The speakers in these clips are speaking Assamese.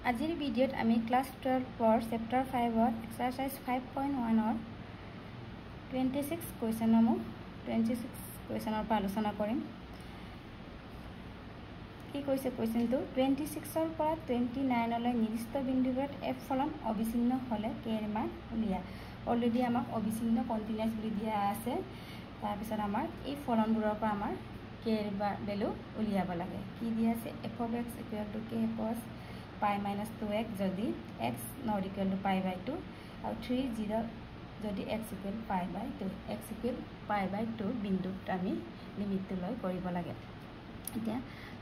আজিৰ ভিডিঅ'ত আমি ক্লাছ 12 চেপ্টাৰ 5 এক্সাৰসাইজ 5.1 26 কুৱেশ্যনসমূহ 26 কুৱেশ্যনৰ পৰা আলোচনা কৰিম। কি কৈছে কুৱেশ্যনটো 26 পৰা 29 লৈ নিৰ্দিষ্ট বিন্দুবোৰত f ফলন অবিচ্ছিন্ন হলে k এৰ মান উলিয়া। অলৰেডি আমাক অবিচ্ছিন্ন কন্টিনিউয়াস বুলি দিয়া আছে। তাৰ পিছত আমাৰ এই ফলনবোৰৰ পৰা আমাৰ k এর ভ্যালু উলিয়াব লাগে। কি দিয়া আছে f of x = k cos pi minus 2x যদি x not equal to pi by 2 আৰু 3 0 যদি x equal pi by 2 x equal pi by 2 বিন্দুত আমি লিমিটটো লৈ কৰিব লাগে। এতিয়া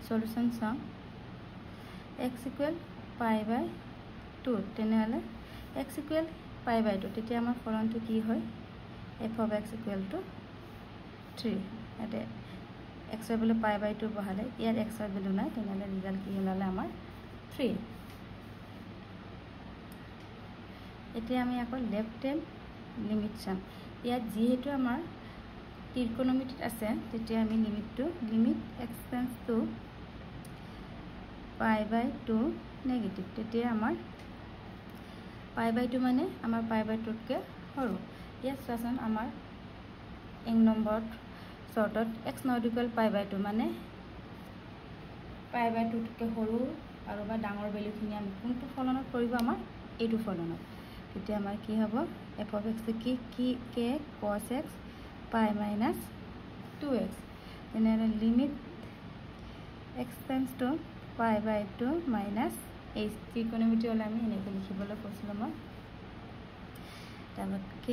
সলিউশন চাও x equal pi by 2 তেনেহলে x equal pi by 2 তেতিয়া আমাৰ ফলনটো কি হয় f of x equal to 3 এতে x এর ভ্যালু pi by 2 বহালে ইয়াৰ x এৰ ভ্যালু নাই তেনেহলে ৰিজাল্ট কি হলালে আমাৰ 3 এতিয়া আমি আকৌ লেফট হ্যান্ড লিমিট চাম। ইয়াত যেহেতু আমাৰ ত্ৰিকোণমিতিত আছে তেতিয়া আমি লিমিটটো limit x tends to pi by 2 negative তেতিয়া আমাৰ pi by 2 মানে আমাৰ pi by 2 কে সৰু। ইয়াত চাচোন আমাৰ এক নম্বৰত শৰ্টত x not equal pi by 2 মানে pi by 2 কে সৰু আৰু বা ডাঙৰ ভ্যালুখিনি আমি কোনটো ফলনত কৰিব আমাৰ এইটো ফলনত তেতিয়া আমাৰ কি হ'ব f of x কি k cos x pi minus 2x তেনেহলে limit x tends to pi by 2 minus এই ত্রিকোণমিতি হলে আমি এনেকৈ লিখিবলৈ কৈছিলো মই তাৰপৰা k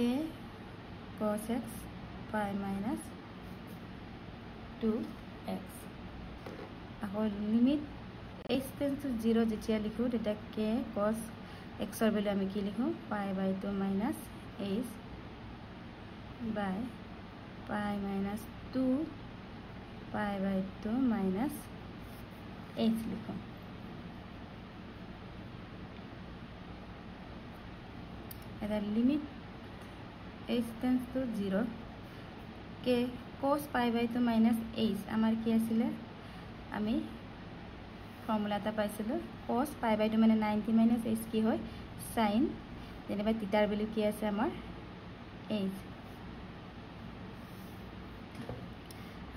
cos x pi minus 2x আকৌ লিমিট h tends to 0 যেতিয়া লিখো তেতিয়া k cos x এর ভ্যালু আমি কি লিখো pi by 2 minus h by pi minus 2 pi by 2 minus h লিখো। এটা limit h tends to 0 k cos pi by 2 minus h আমার কি আছিল আমি ফর্মুলা এটা পাইছিলো cos pi by 2 মানে 90 minus h কি হয় sin যেনেবা থিটাৰ ভ্যালু কি আছে আমাৰ h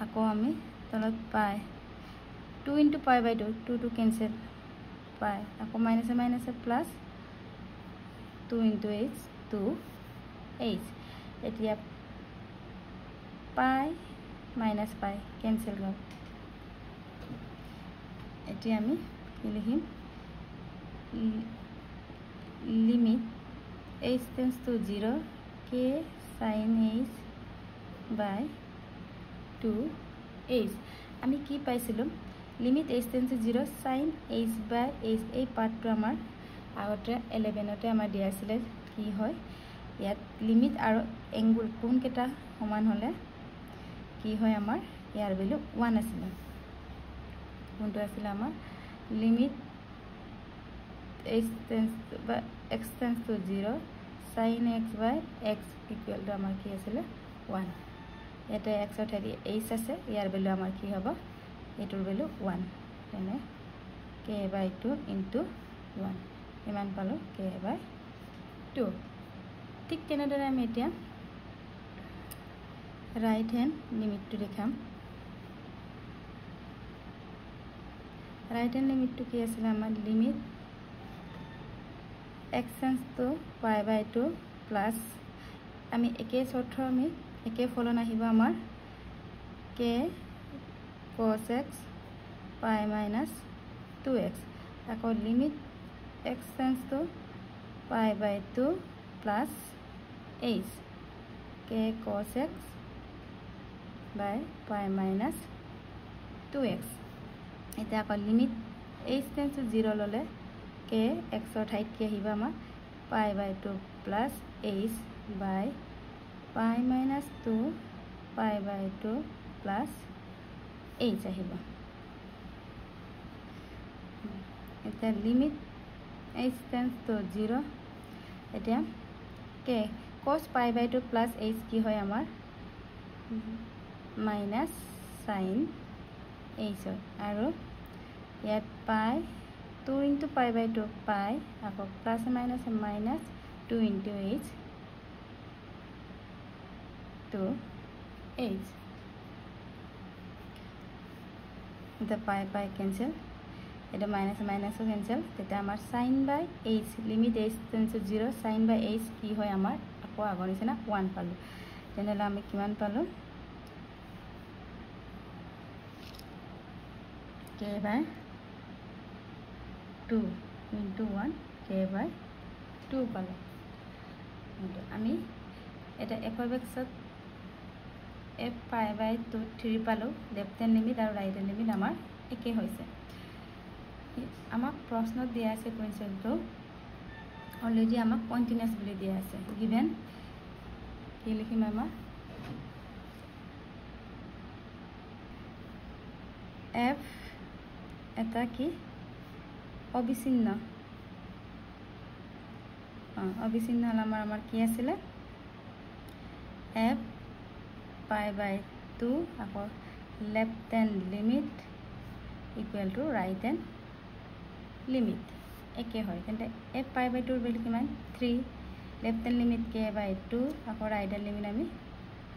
আকৌ আমি তলত পাই 2 into pi by 2 2 to cancel pi আকৌ minus minus plus 2 into h 2 h এতিয়া pi minus pi cancel গল। এতিয়া আমি কি লিখিম limit h tends to 0 k sin h by 2 h আমি কি পাইছিলো limit h tends to 0 sin h by h এই পার্টটো আমাৰ আগতে 11তে আমাৰ দিয়া আছিল কি হয় ইয়াত লিমিট আৰু এংগল কোন কেটা সমান হলে কি হয় আমাৰ ইয়াৰ ভ্যালু 1 আছিল কোনটো আছিল আমাৰ লিমিট h tends to বা x tends to 0 sin x by x equal to আমাৰ কি আছিল 1 এটা x অত হেৰি h আছে ইয়াৰ ভ্যালু আমাৰ কি হ'ব এটোৰ ভ্যালু 1 তেনে k by 2 into 1 ইমান পালো k by 2 ঠিক তেনেদৰে আমি এতিয়া ৰাইট হ্যান্ড লিমিটটো দেখাম। ৰাইট হ্যান্ড লিমিটটো কি আছিল আমাৰ limit x tends to pi by 2 plus আমি একে শর্ত আমি একে ফলন আহিব আমাৰ k cos x pi minus 2x আকৌ limit x tends to pi by 2 plus h k cos x by pi minus 2x এটা আকৌ লিমিট h tends to 0 ললে k x অৰ ঠাইত কি আহিব আমাৰ pi by 2 plus h by pi minus 2 pi by 2 plus h আহিব। এটা লিমিট h tends to 0 এটা k cos pi by 2 plus h কি হয় আমাৰ minus sin h আৰু ইয়াত pi 2 into pi by 2 pi আকৌ plus minus minus 2 into h 2 h the pi cancel এটা minus minus cancel তেতে আমাৰ sin by h limit h tends to 0 sin by h কি হয় আমাৰ আকৌ আগৰ নিচিনা 1 পালো তেনেহলে আমি কিমান পালো k by 2 into 1 k by 2 পালো আমি এটা f of x f pi by 2 3 পালো লেফট হ্যান্ড লিমিট আৰু ৰাইট হ্যান্ড লিমিট আমাৰ একে হৈছে আমাক প্ৰশ্নত দিয়া আছে কোৱেশ্চনটো অলৰেডি আমাক কন্টিনিউয়াস বুলি দিয়া আছে গিভেন কি লিখিম আমাৰ f এটা কি অবিচ্ছিন্ন অবিচ্ছিন্ন হল আমাৰ কি আছিল f pi by 2 আকৌ left hand limit equal to right hand limit একে হয় তেন্তে f pi by 2 ভ্যালু কিমান 3 left hand limit k by 2 আকৌ right hand limit আমি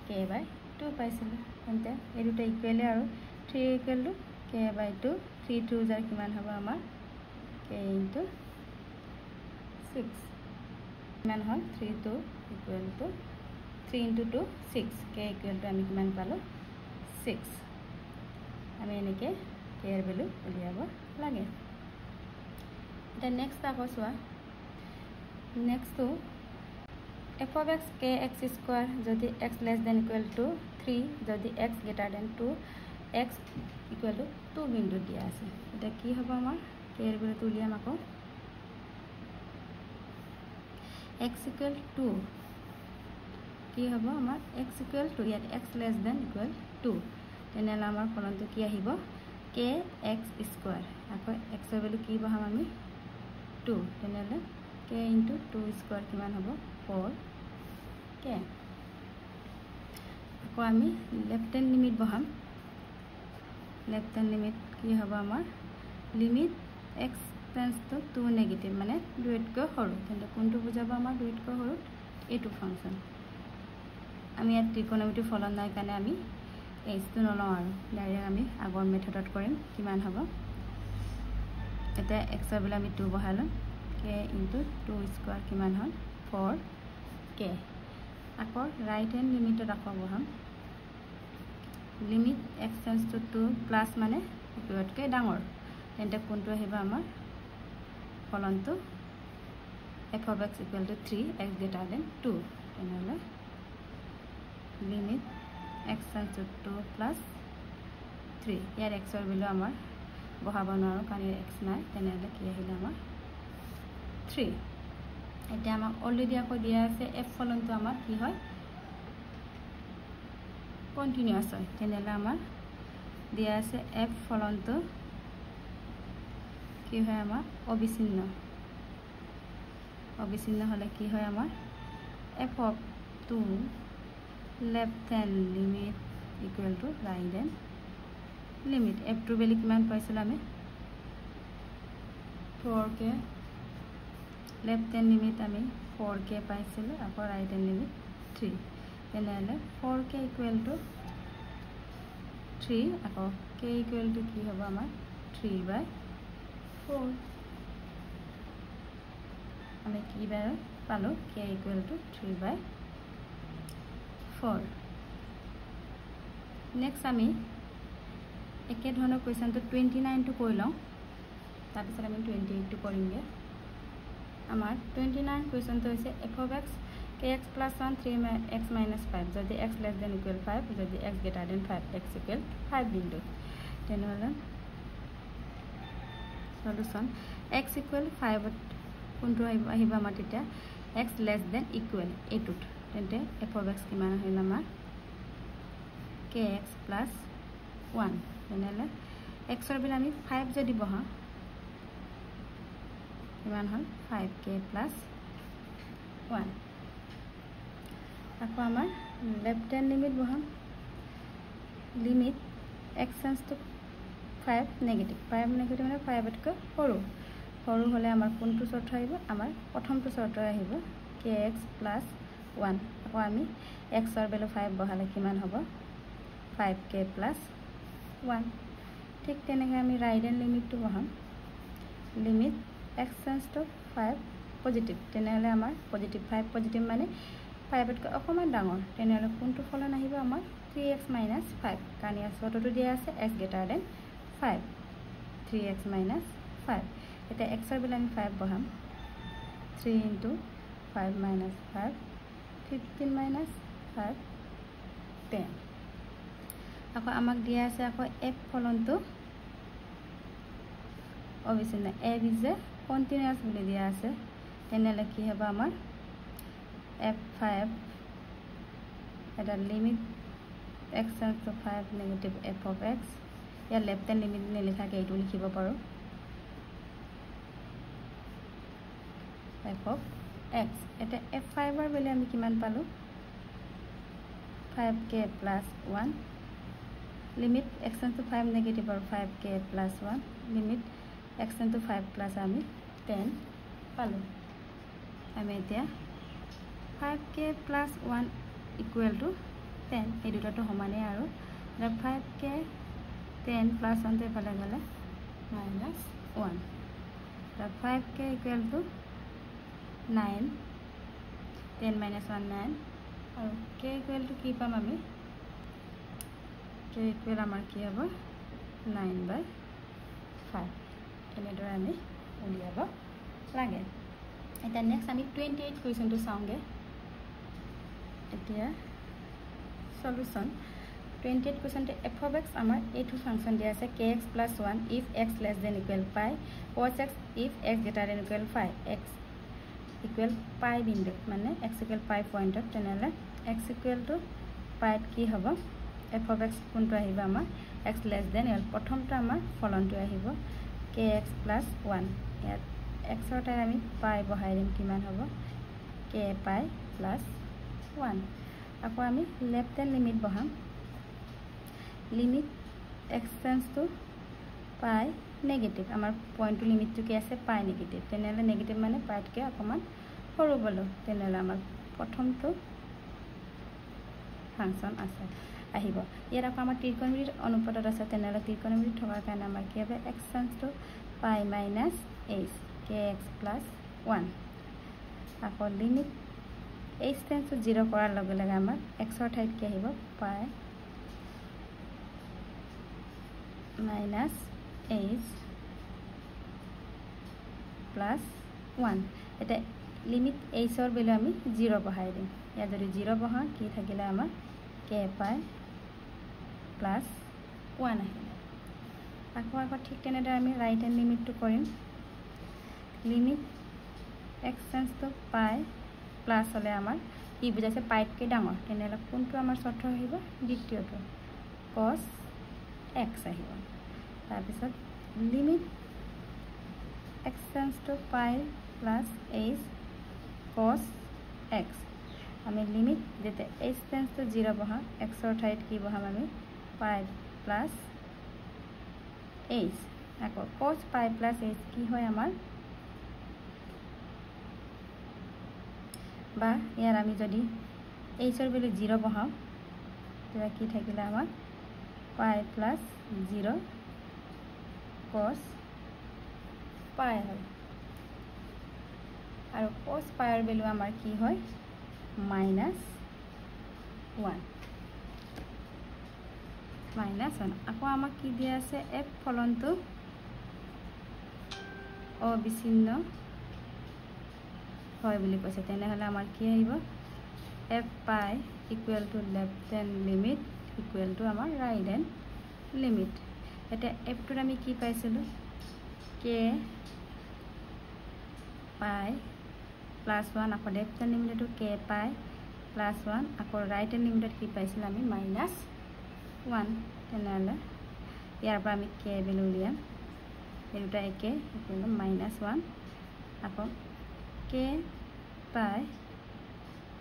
k by 2 পাইছিলো তেন্তে এই দুটা ইকুৱেল আৰু 3 ইকুৱেল টু k by 2 3 2 যাৰ কিমান হ'ব আমাৰ k into 6 কিমান হ'ল 3 2 equal to 3 into 2 6 k equal to আমি কিমান পালো 6 আমি এনেকে k এর ভ্যালু উলিয়াব লাগে এটা নেক্সট আকৌ সোয়া নেক্সট তো f of x k x square যদি x less than equal to 3 যদি x greater than 2 x equal to 2 বিন্দু দিয়া আছে এটা কি হ'ব আমাৰ k এৰ ভ্যালু উলিয়াম আকৌ x equal to কি হ'ব আমাৰ x equal to ইয়াত x less than equal to তেনেহলে আমাৰ ফলনটো কি আহিব k x square আকৌ x এর ভ্যালু কি বহাম আমি 2 তেনেহলে k into 2 square কিমান হ'ব 4 k আকৌ আমি লেফট হ্যান্ড লিমিট বহাম লেফট হ্যান্ড লিমিট কি হ'ব আমাৰ limit x tends to 2 negative মানে 2 তকৈ সৰু তেন্তে কোনটো বুজাব আমাৰ 2 তকৈ সৰু এইটো ফাংশন আমি ইয়াত ত্ৰিকোণমিতি ফলন নাই কাৰণে আমি এইটো নলওঁ আৰু ডাইৰেক্ট আমি আগৰ মেথডত কৰিম কিমান হ'ব এটা x এর ভ্যালু আমি 2 বহালো k into 2 square কিমান হ'ল 4 k আকৌ রাইট হ্যান্ড লিমিটত আকৌ বহাম limit x tends to 2 plus মানে ইকুৱেলতকৈ ডাঙৰ তেন্তে কোনটো আহিব আমাৰ ফলনটো f of x equal to 3 x greater than 2 তেনেহলে limit x tends to 2 plus 3 year x এৰ ভ্যালু আমাৰ বহাব নোৱাৰো কাৰণ x নাই তেনেহলে কি আহিল আমাৰ 3 এটা আমাক অলৰেডি আকৌ দিয়া আছে f ফলনটো আমাৰ কি হয় কন্টিনিউয়াস হয় তেনেহলে আমাৰ দিয়া আছে f ফলনটো কি হয় আমাৰ অবিচ্ছিন্ন অবিচ্ছিন্ন হলে কি হয় আমাৰ f of 2 left hand limit equal to right hand limit f2 value কিমান পাইছিল আমি 4k left hand limit আমি 4k পাইছিল আকৌ right hand limit 3 তেনেহলে 4k equal to 3 আকৌ k equal to কি হ'ব আমাৰ 3 by 4 আমি কি বাৰ পালো k equal to 3 by 4 next আমি একে ধৰণৰ কোৱেশ্চনটো 29 টো কৰি লওঁ তাৰপিছত আমি 28 টো কৰিমগে আমাৰ 29 কোৱেশ্চনটো হৈছে f of x kx plus 1 3x minus 5 যদি x less than equal 5 যদি x greater than 5 x equal 5 বিন্দু তেনেহলে সলিউশন x equal 5 কোনটো আহিব আমাৰ তেতিয়া x less than equal এইটোত তেন্তে f of x কিমান আহিল আমাৰ kx plus 1 তেনেহলে x এর ভ্যালু আমি 5 যদি বহা কিমান হল 5k plus 1 আকৌ আমাৰ লেফট হ্যান্ড লিমিট বহাম limit x tends to 5 negative 5 negative মানে 5 তকৈ সৰু সৰু হ'লে আমাৰ কোনটো চৰ্ত আহিব আমাৰ প্ৰথমটো চৰ্ত আহিব kx + 1 আকৌ আমি x ৰ ভ্যালু 5 বহালে কিমান হ'ব 5k + 1 ঠিক তেনেকৈ আমি ৰাইট হ্যান্ড লিমিটটো বহাম limit x tends to 5 positive তেনেহলে আমাৰ পজিটিভ 5 পজিটিভ মানে 5 তকৈ অকমান ডাঙৰ তেনেহলে কোনটো ফলন আহিব আমাৰ 3x - 5 কাৰণ ইয়াৰ চৰ্তটো দিয়া আছে x > 5 3x - 5 এটা x ৰ ভ্যালু আমি 5 বহাম 3 * 5 - 5 15 - 5 10 আকৌ আমাক দিয়া আছে আকৌ f ফলনটো অবিচ্ছিন্ন f is a continuous বুলি দিয়া আছে তেনেহলে কি হ'ব আমাৰ f5 এটা limit x tends to 5 negative f of x ইয়াৰ লেফ্ট হ্যান্ড লিমিট নিলিখাকে এইটো লিখিব পাৰো f of x এটা f5 ৰ ভ্যালু আমি কিমান পালো 5k + 1 limit x tends to 5 negative আৰু 5k + 1 limit x tends to 5 plus আমি 10 পালো আমি এতিয়া 5k + 1 = 10 এই দুটাটো সমানে আৰু 5k 10 + 1 তে পালে গলে -1 5k = 9 10 - 1 9 আৰু k = কি পাম আমি k = আমাৰ কি হ'ব 9/5 এনেদৰে আমি উলিয়াব লাগে এটা নেক্সট আমি 28 কোৱেশ্চনটো চাওঁগে এতিয়া সলিউশন 28 কোৱেশ্চনটো f of x আমাৰ এইটো ফাংশন দিয়া আছে kx + 1 if x <= pi cos x if x > 5 x = pi বিন্দু মানে x = pi পয়েন্টত তেনেহলে x = pi কি হ'ব f of x কোনটো আহিব আমাৰ x <= প্ৰথমটো আমাৰ ফলনটো আহিব kx + 1 ইয়াত x ৰ ঠাইত আমি pi বহাই দিম কিমান হ'ব k pi + 1 আকৌ আমি লেফ্ট হ্যান্ড লিমিট বহাম limit x tends to pi negative আমাৰ পয়েন্টটো লিমিটটো কি আছে pi নেগেটিভ তেনেহলে নেগেটিভ মানে pi তকৈ অকমান সৰু বলো তেনেহলে আমাৰ প্ৰথমটো ফাংশন আছে আহিব ইয়াৰ আকৌ আমাৰ ত্ৰিকোণমিতিৰ অনুপাতত আছে তেনেহলে ত্ৰিকোণমিতি থকাৰ কাৰণে আমাৰ কি হবে x tends to pi - h kx + 1 আকৌ লিমিট h টেন্ডস টু 0 কৰাৰ লগে লগে আমাৰ x ৰ ঠাইত কি আহিব pi - h + 1 এটা লিমিট h ৰ ভ্যালু আমি 0 বহাই দিম ইয়াত যদি 0 বহা কি থাকিলে আমাৰ k pi + 1 আহিলে আকৌ ঠিক তেনেদৰে আমি ৰাইট হ্যান্ড লিমিটটো কৰিম limit x tends to pi plus হলে আমাৰ কি বুজাইছে পাইতকৈ ডাঙৰ তেনেহলে কোনটো আমাৰ চৰ্ত আহিব দ্বিতীয়টো cos x আহিব তাৰ পিছত limit x tends to pi + h cos x আমি লিমিট যেতে h টেন্ডস টু 0 বহা x ৰ ঠাইত কি বহাম আমি pi + h আকৌ cos pi + h কি হয় আমাৰ বা ইয়াৰ আমি যদি h ৰ ভ্যালু 0 বহাও তেতিয়া কি থাকিলে আমাৰ pi + 0 cos pi হয় আৰু cos pi ৰ ভ্যালু আমাৰ কি হয় -1 -1 আকৌ আমাক কি দিয়া আছে f ফলনটো অবিচ্ছিন্ন হয় বুলি কৈছে তেনেহলে আমাৰ কি আহিব f pi = left hand limit = আমাৰ right hand limit এটা f টোৰ আমি কি পাইছিলো k pi + 1 আকৌ left hand limit k pi + 1 আকৌ right hand limit কি পাইছিল আমি -1 তেনেহলে ইয়াৰ পৰা আমি k ভ্যালু উলিয়াম এই দুটা একে -1 আকৌ k pi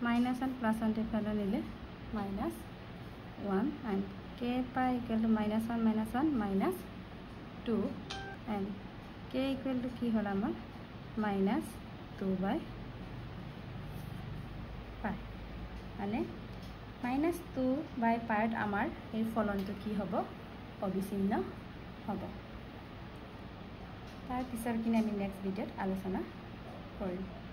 -1 + 1 তে ফেলে নিলে -1 and k pi = -1 - 1 -2 and k k equal to কি হ'ল আমাৰ -2/π মানে -2/πত আমাৰ এই ফলনটো কি হ'ব অবিচ্ছিন্ন হ'ব তাৰ পিছৰ কিনে আমি নেক্সট ভিডিঅ'ত আলোচনা কৰিম